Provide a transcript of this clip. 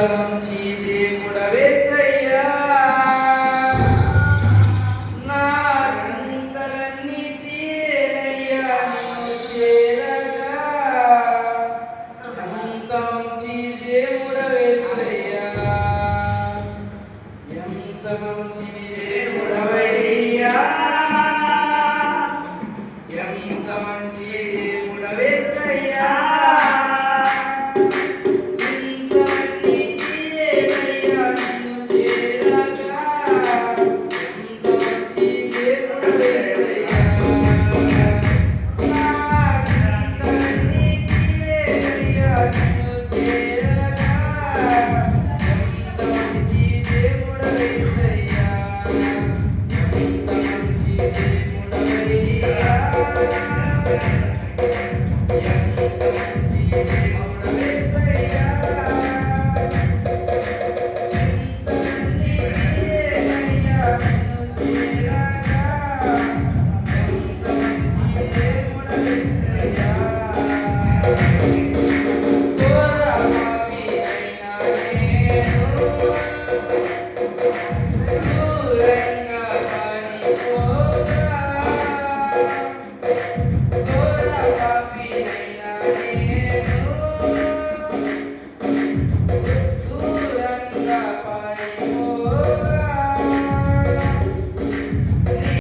మంచి దేవుడవేసయ్యా నా చింతలన్నీ తీరేనయ్యా నిన్ను చేరగా ఎంత మంచి దేవుడవేసయ్యా ఎంత మంచి దేవుడవయ్యా ఎంత మంచి దేవుడవేసయ్యా Happy